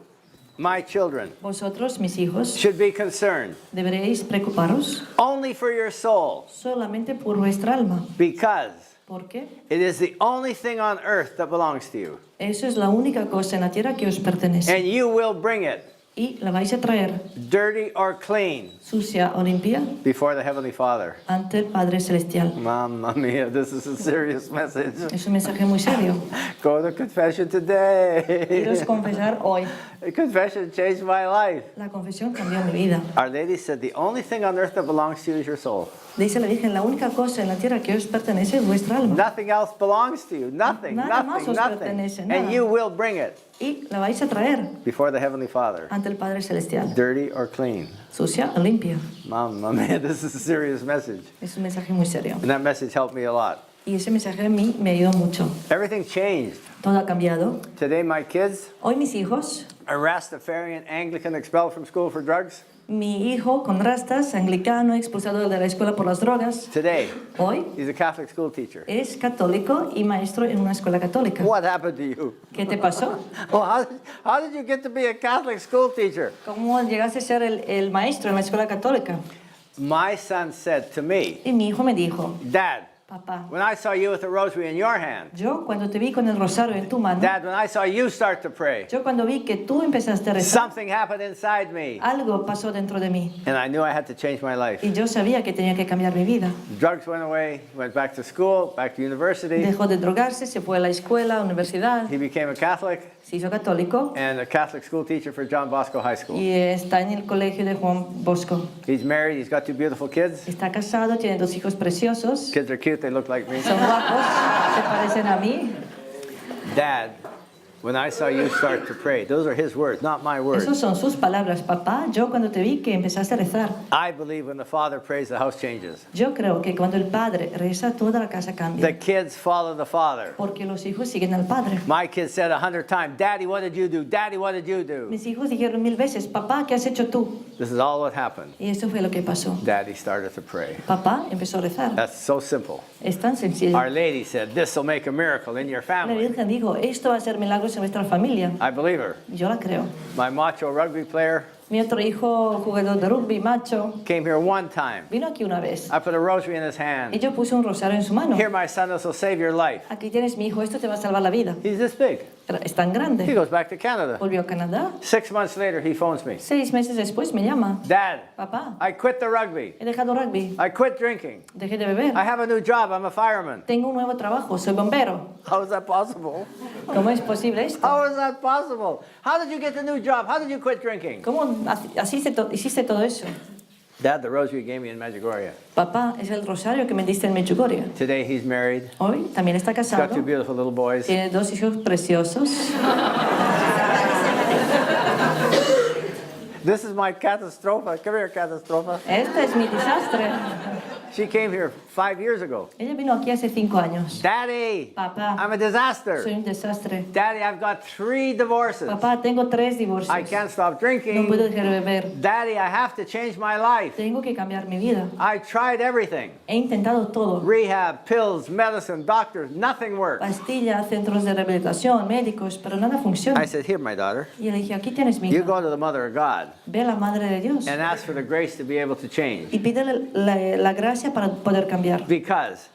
my children, vosotros, mis hijos, should be concerned deberéis preocuparos only for your soul solamente por vuestra alma. because Porque it is the only thing on earth that belongs to you. eso es la única cosa en la tierra que os pertenece. And you will bring it y la vais a traer, dirty or clean, sucia o limpia, before the Heavenly Father. ante el Padre Celestial. Mamma mia, this is a serious message. Es un mensaje muy serio. Go to confession today. Quiero confesar hoy. Confession changed my life. La confesión cambió mi vida. Our Lady said, the only thing on earth that belongs to you is your soul. Dice la Virgen, la única cosa en la tierra que os pertenece es vuestra alma. Nothing else belongs to you. Nothing, Nada más nothing, os nothing. pertenece, And nada. you will bring it Y la vais a traer before the Heavenly Father, ante el Padre Celestial, dirty or clean. sucia o limpia. Mamma mia, this is a serious message. Es un mensaje muy serio. And that message helped me a lot. Y ese mensaje a mí me ayudó mucho. Everything changed. Todo ha cambiado. Today, my kids, Hoy mis hijos, a Rastafarian Anglican expelled from school for drugs. mi hijo con rastas, anglicano, expulsado de la escuela por las drogas. Today, Hoy he's a Catholic school teacher. es católico y maestro en una escuela católica. What happened to you? ¿Qué te pasó? Well, how did you get to be a Catholic school teacher? ¿Cómo llegaste a ser el maestro en la escuela católica? My son said to me, Y mi hijo me dijo, Dad, papá, when I saw you with the rosary in your hand, yo cuando te vi con el rosario en tu mano, Dad, when I saw you start to pray, yo cuando vi que tú empezaste a rezar, something happened inside me. algo pasó dentro de mí. And I knew I had to change my life. Y yo sabía que tenía que cambiar mi vida. Drugs went away, went back to school, back to university. Dejó de drogarse, se fue a la escuela, universidad, He became a Catholic se hizo católico and a Catholic school teacher for John Bosco High School. y está en el colegio de Juan Bosco. He's married, he's got two beautiful kids. Está casado, tiene 2 hijos preciosos, Kids are cute, they look like me. son guapos, se parecen a mí. Dad, when I saw you start to pray, those are his words, not my words. Esas son sus palabras, papá. Yo cuando te vi que empezaste a rezar, I believe when the Father prays, the house changes. yo creo que cuando el padre reza, toda la casa The cambia. kids follow the Father. Porque los hijos siguen al padre. My kids said 100 times, Daddy, what did you do? Daddy, what did you do? Mis hijos dijeron 1000 veces, papá, ¿qué has hecho tú? This is all what happened. Y eso fue lo que pasó. Daddy started to pray. Papá empezó a rezar. That's so simple. Es tan sencillo. Our Lady said, this will make a miracle in your La family. Virgen dijo, esto va a hacer milagros en nuestra familia. I believe her. Yo la creo. My macho rugby player Mi otro hijo, jugador de rugby, macho, came here one time. vino aquí una vez. I put a rosary in his Y hand. yo puse un rosario en su mano. Here, my son, this will save your life. Aquí tienes mi hijo, esto te va a salvar la vida. He's this big. Es tan He grande. goes back to Canada. Volvió a Canadá. 6 months later, he phones me. 6 meses después me llama. Dad, Papá, I quit the rugby. he dejado rugby. I quit drinking. Dejé de beber. I have a new job. I'm a fireman. Tengo un nuevo trabajo, soy bombero. How is that possible? ¿Cómo es posible esto? How is that possible? How did you get the new job? How did you quit drinking? ¿Cómo hiciste todo eso? Dad, the rosary you gave me in Medjugorje. Papá, es el rosario que me diste en Medjugorje. Today he's married. Hoy también está He's got casado. 2 beautiful little boys. Tiene 2 hijos preciosos. This is my catastrophe. Come here, catastrophe. Este es mi desastre. She came here 5 years ago. Ella vino aquí hace 5 años. Daddy, Papá, I'm a disaster. soy un desastre. Daddy, I've got 3 divorces. Papá, tengo 3 divorcios. I can't stop No drinking. puedo dejar de beber. Daddy, I have to change my life. Tengo que cambiar mi vida. I tried everything. He intentado todo. Rehab, pills, medicine, doctors, nothing works. Pastillas, centros de rehabilitación, médicos, pero nada funciona. I said, here, my daughter, Y le dije, aquí tienes mi you hija. go to the Mother of God Ve a la Madre de Dios and ask for the grace to be able to change. y pídele la gracia para poder cambiar. Because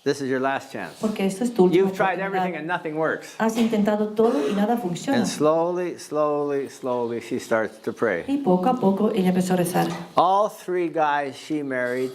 this is your last chance. Porque esto es tu última You've tried everything oportunidad. and nothing works. Has intentado todo y nada funciona. And slowly, slowly, slowly, she starts to pray. Y poco a poco ella empezó a rezar. All 3 guys she married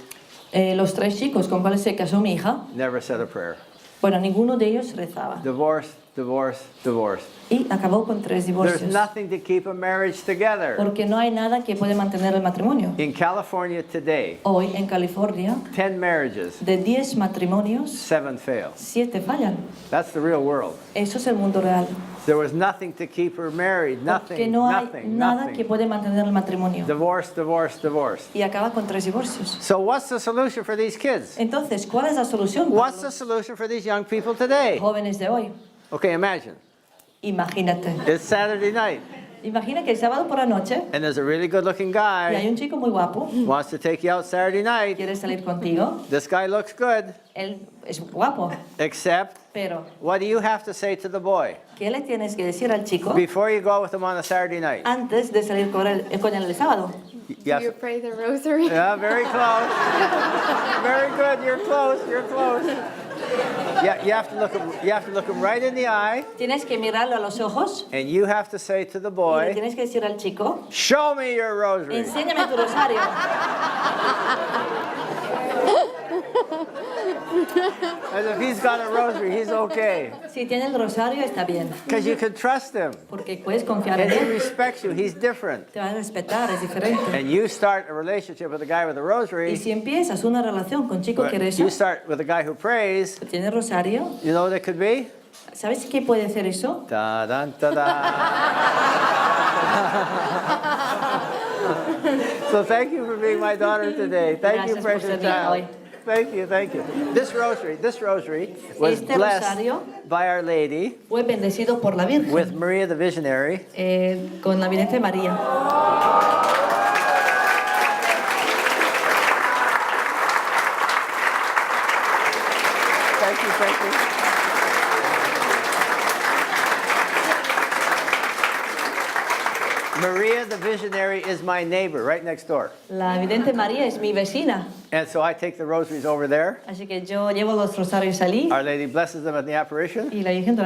Los 3 chicos con cuales se casó mi hija, never said a prayer. bueno, ninguno de ellos rezaba. Divorce, divorce, divorce. Y acabó con 3 There's divorcios. nothing to keep a marriage together. Porque no hay nada que puede mantener el matrimonio. In California today, Hoy en California, 10 marriages, de 10 matrimonios, 7 fail. 7 fallan. That's the real world. Eso es el mundo real. There was nothing to keep her married. Porque Nothing, no hay nothing, nada que nothing. puede mantener el matrimonio. Divorce, divorce, divorce. Y acaba con 3 divorcios. So what's the solution for these kids? Entonces, ¿cuál es la solución para What's the los solution for these young people today? jóvenes de hoy? Okay, imagine. Imagínate. It's Saturday night, Imagina que el sábado por la noche and there's a really good-looking y hay guy un chico muy guapo, wants to take you out Saturday night. quiere salir contigo. This guy looks good, Él es guapo, except pero what do you have to say to the boy ¿qué le tienes que decir al chico before you go with him on a Saturday night? antes de salir con él el sábado? You have Do you to- pray the rosary? Yeah, very close. Very good. You're close. You're close. Yeah, you have to look him right in the eye, Tienes que mirarlo a los ojos and you have to say to the y le boy, tienes que decir al chico, "Show me your rosary." enséñame tu rosario. And if he's got a rosary, he's okay, Si tiene el rosario está bien, because you can trust him, porque puedes confiar and en he él. respects you. He's different. Te va a respetar, es diferente. And you start a relationship with a guy with a Y rosary. si empiezas una relación con un chico que reza, You start with a guy who prays. que tiene rosario, You know what it could be? ¿sabes qué puede hacer eso? Da da da da. So thank you for being my daughter today. Thank you, Gracias por precious ser mi hija hoy. child. Thank you, thank you. This rosary was Este blessed rosario by Our Lady fue bendecido por la Virgen, with Maria the Visionary. con la vidente María. Thank you, thank you. Maria the Visionary is my neighbor right next door. La vidente María es mi vecina, And so I take the rosaries over there. así que yo llevo los rosarios allí Our Lady blesses them at the apparition. y la Virgen,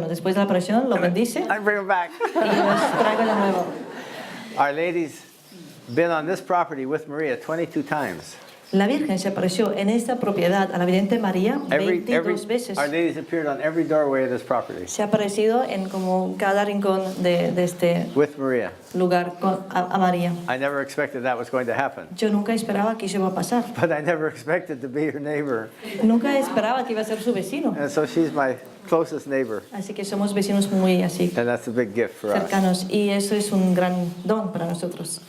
después de la aparición, lo bendice I bring them back. y los traigo de nuevo. Our Lady's been on this property with Maria 22 times. La Virgen se apareció en esta propiedad a la vidente María 22 veces. Our Lady's appeared on every doorway of this property Se ha aparecido en como cada rincón de este with Maria. lugar a María. I never expected that was going to happen, Yo nunca esperaba que eso iba a pasar. but I never expected to be her neighbor. Nunca esperaba que iba a ser su vecino. And so she's my closest neighbor, Así que somos vecinos muy así, and that's a big gift for us. cercanos. Y eso es un gran don para nosotros.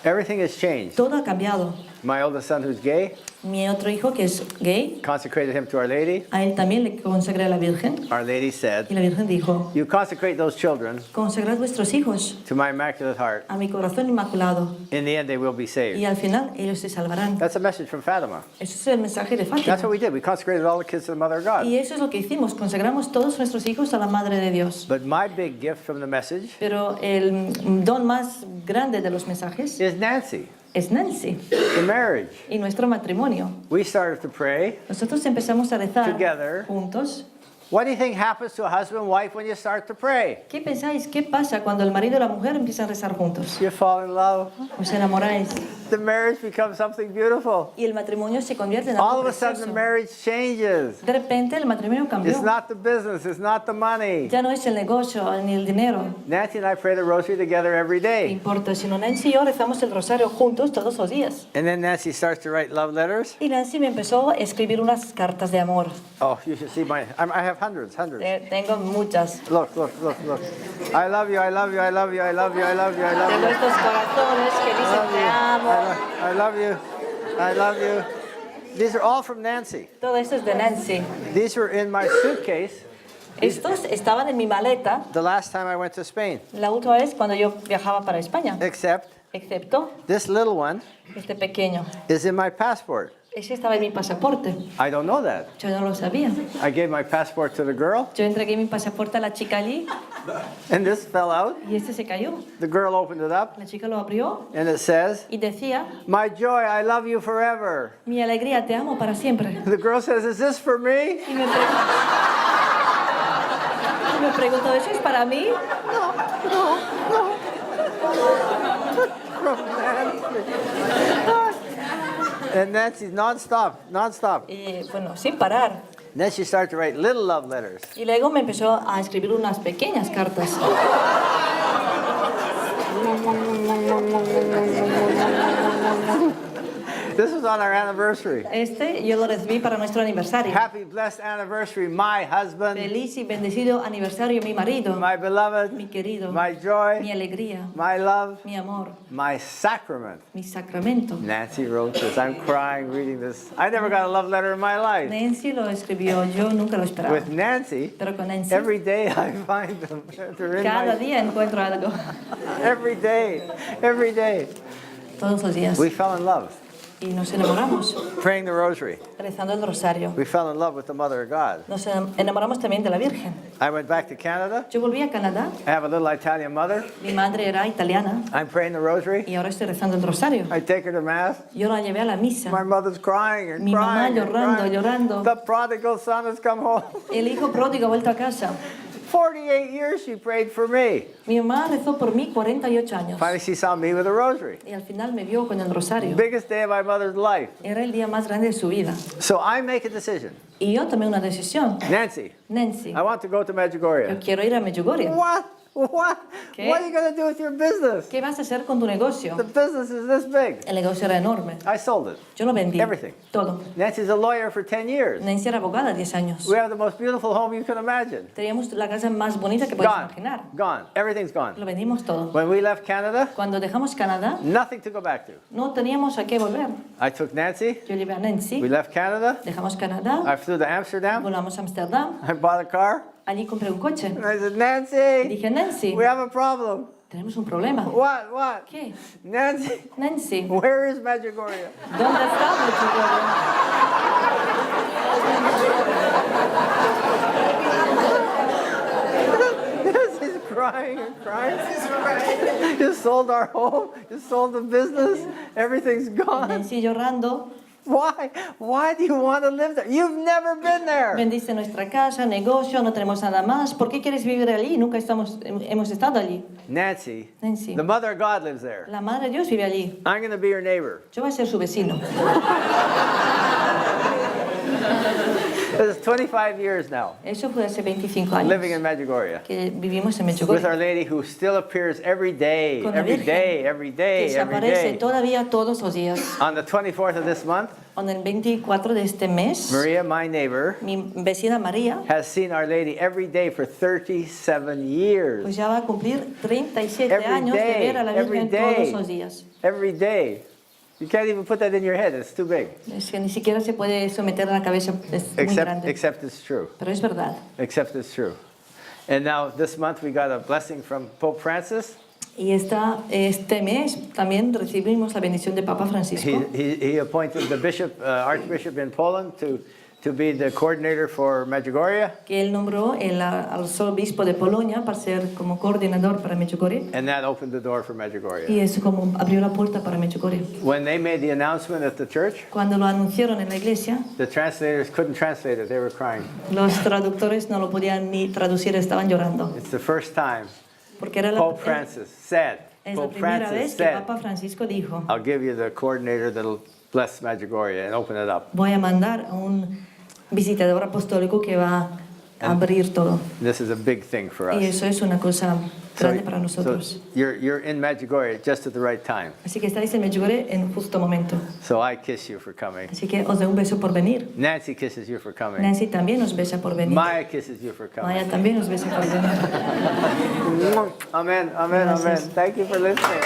Everything has changed. Todo ha cambiado. My oldest son, who's gay, Mi otro hijo, que es gay, consecrated him to Our Lady. a él también le consagré a la Virgen. Our Lady said, Y la Virgen dijo, "You consecrate those children consagrad vuestros hijos to my immaculate heart. a mi corazón inmaculado. In the end, they will be Y saved." al final ellos se salvarán. That's a message from Fatima. Eso es el mensaje de Fátima. That's what we did. We consecrated all the kids to the Mother of God. Y eso es lo que hicimos. Consagramos todos nuestros hijos a la Madre de Dios. But my big gift from the message Pero el don más grande de los mensajes is Nancy, es Nancy the marriage. y nuestro matrimonio. We started to pray. Nosotros empezamos a rezar Together. juntos. What do you think happens to a husband and wife when you start to pray? ¿Qué pensáis? ¿Qué pasa cuando el marido y la mujer empiezan a rezar juntos? You fall in love. Os enamoráis The marriage becomes something beautiful. y el matrimonio se convierte en All algo of a sudden, the precioso. marriage changes. De repente el matrimonio cambió. It's not the business. It's not the money. Ya no es el negocio ni el dinero. Nancy and I pray the rosary together every No day. importa, sino Nancy y yo rezamos el rosario juntos todos los días. And then Nancy starts to write love letters. Y Nancy me empezó a escribir unas cartas de amor. Oh, you should see I have hundreds. Tengo muchas. Look. I love you, I love you, I love you, I love you, I love you, I love Tengo you. estos corazones que dicen te amo. I love you. I love you. These are all from Nancy. Todo esto es de Nancy. These were in my suitcase Estos estaban en mi maleta the last time I went to Spain. la última vez cuando yo viajaba para España. Except Excepto this little one este pequeño. is in my passport. Ese estaba en mi pasaporte. I don't know that. Yo no lo sabía. I gave my passport to the girl, Yo entregué mi pasaporte a la chica allí and this fell out. y este se cayó. The girl opened it up, La chica lo abrió and it says, y decía, "My joy, I love you forever." mi alegría, te amo para siempre. The girl says, "Is this for me?" Y me preguntó, ¿eso es para mí? From Nancy. And Nancy's nonstop. Y bueno, sin parar. Then she started to write little love letters. Y luego me empezó a escribir unas pequeñas cartas. This was on our anniversary. Yo lo recibí para nuestro aniversario. Happy, blessed anniversary, my husband, Feliz y bendecido aniversario, mi marido, my beloved, mi querido, my joy, mi alegría, my love, mi amor, my sacrament. mi sacramento. Nancy wrote this. I'm crying reading this. I never got a love letter in my life. Nancy lo escribió, yo nunca lo esperaba. With Nancy, Pero con Nancy, every day I find them. They're in cada my, día encuentro algo. every day. Todos los días. We fell in love. y nos enamoramos praying the rosary. rezando el rosario. We fell in love with the Mother of God. Nos enamoramos también de la Virgen. I went back to Canada. Yo volví a Canadá, I have a little Italian mother. mi madre era italiana I'm praying the rosary. y ahora estoy rezando el rosario. I take her to Mass. Yo la llevé a la misa. My mother's crying and Mi mamá crying and llorando, crying. llorando. The prodigal son has come home. El hijo pródigo ha vuelto a casa. 48 years she prayed for me. Mi mamá rezó por mí 48 años. Finally, she saw me with a rosary. Y al final me vio con el rosario. Biggest day of my mother's life. Era el día más grande de su vida. So I make a decision. Y yo tomé una decisión. Nancy, Nancy, I want to go to yo Medjugorje. quiero ir a Medjugorje. What? What? ¿Qué? What are you going to do with your business? ¿Qué vas a hacer con tu negocio? The business is this big. El negocio era enorme. I sold it. Yo lo vendí. Everything. Todo. Nancy's a lawyer for 10 years. Nancy era abogada 10 años. We have the most beautiful home you can imagine. Teníamos la casa más bonita que puedes Gone. imaginar. Gone. Everything's gone. Lo vendimos todo. When we left Canada, Cuando dejamos Canadá, nothing to go back to. no teníamos a qué volver. I took Nancy. Yo llevé a Nancy, We left Canada. dejamos Canadá, I flew to Amsterdam. volamos a Amsterdam, I bought a car. allí compré un coche. And I said, Nancy, Dije, Nancy, we have a problem. tenemos un problema. What? What? ¿Qué? Nancy, Nancy, where is Medjugorje? ¿dónde está Medjugorje? Nancy's crying and crying. You sold our home. You sold the business. Everything's gone. Nancy llorando, Why? Why do you want to live there? You've never been there. vendiste nuestra casa, negocio, no tenemos nada más. ¿Por qué quieres vivir allí? Nunca hemos estado allí. Nancy, Nancy, the mother of God lives there. la Madre de Dios vive allí. I'm going to be your neighbor. Yo voy a ser su vecino. This is 25 years now, Eso fue hace 25 años living in Medjugorje. que vivimos en With Medjugorje. Our Lady who still appears every day, Con la every Virgen, day, every que day, se every aparece day. todavía todos los días. On the 24th of this month, En el 24 de este mes, Maria, my neighbor, mi vecina María, has seen Our Lady every day for 37 years. pues ya va a cumplir 37 Every años de day, ver a la every Virgen day. todos los días. Every day. You can't even put that in your head. It's too big. Es que ni siquiera se puede someter a la cabeza, es muy grande. Except it's true. Pero es verdad. Except it's true. And now this month we got a blessing from Pope Francis. Y este mes también recibimos la bendición de Papa Francisco, He appointed the bishop, archbishop in Poland to be the coordinator for Medjugorje. que él nombró al arzobispo de Polonia para ser como coordinador para Medjugorje. And that opened the door for Medjugorje. Y eso como abrió la puerta para Medjugorje. When they made the announcement at the church, Cuando lo anunciaron en la iglesia, the translators couldn't translate it. They were crying. los traductores no lo podían ni traducir, estaban llorando. It's the first time Porque era Pope Francis said, es la Pope primera Francis vez que said, Papa Francisco dijo, I'll give you the coordinator that'll bless Medjugorje and open it up. voy a mandar a un visitador apostólico que va a abrir todo. This is a big thing for Y us. eso es una cosa grande para nosotros. You're in Medjugorje just at the right time. Así que estáis en Medjugorje en justo momento. So I kiss you for coming. Así que os doy un beso por venir. Nancy kisses you for coming. Nancy también os besa por venir. Maya kisses you for coming. Maya también os besa por venir. Amen, amen, amen. Gracias. Thank you for listening.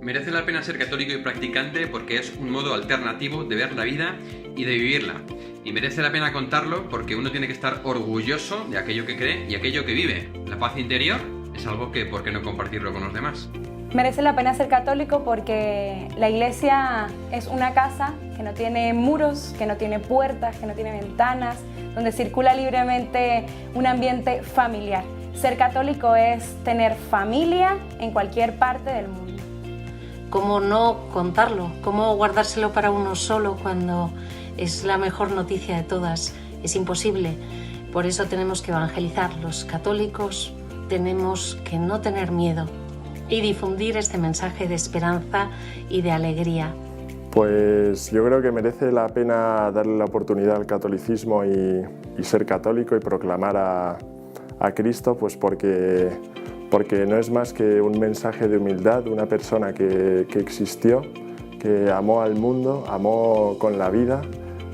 Merece la pena ser católico y practicante porque es un modo alternativo de ver la vida y de vivirla. Y merece la pena contarlo porque uno tiene que estar orgulloso de aquello que cree y aquello que vive. La paz interior es algo que, ¿por qué no compartirlo con los demás? Merece la pena ser católico porque la iglesia es una casa que no tiene muros, que no tiene puertas, que no tiene ventanas, donde circula libremente un ambiente familiar. Ser católico es tener familia en cualquier parte del mundo. ¿Cómo no contarlo? ¿Cómo guardárselo para uno solo cuando es la mejor noticia de todas? Es imposible. Por eso tenemos que evangelizar. Los católicos tenemos que no tener miedo y difundir este mensaje de esperanza y de alegría. Pues yo creo que merece la pena darle la oportunidad al catolicismo y ser católico y proclamar a Cristo, pues porque no es más que un mensaje de humildad de una persona que existió, que amó al mundo, amó con la vida,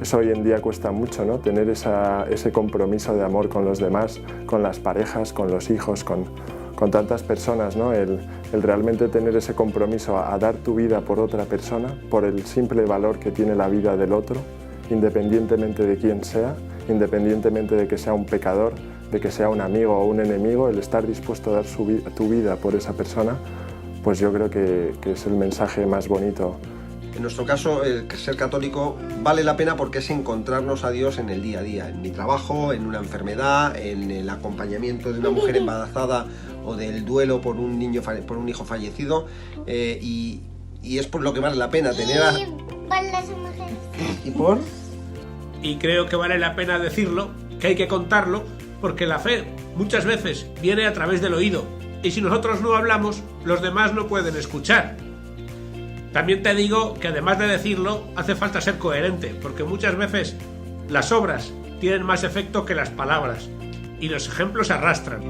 Eso hoy en día cuesta mucho, ¿no? Tener ese compromiso de amor con los demás, con las parejas, con los hijos, con tantas personas, ¿no? El realmente tener ese compromiso a dar tu vida por otra persona, por el simple valor que tiene la vida del otro, independientemente de quién sea, independientemente de que sea un pecador, de que sea un amigo o un enemigo, el estar dispuesto a dar tu vida por esa persona, pues yo creo que es el mensaje más bonito. En nuestro caso, el ser católico vale la pena porque es encontrarnos a Dios en el día a día, en mi trabajo, en una enfermedad, en el acompañamiento de una mujer embarazada o del duelo por un hijo fallecido, y es por lo que vale la pena tener a... ¿Y por? Y creo que vale la pena decirlo, que hay que contarlo, porque la fe muchas veces viene a través del oído, y si nosotros no hablamos, los demás no pueden escuchar. También te digo que además de decirlo, hace falta ser coherente, porque muchas veces las obras tienen más efecto que las palabras, y los ejemplos arrastran.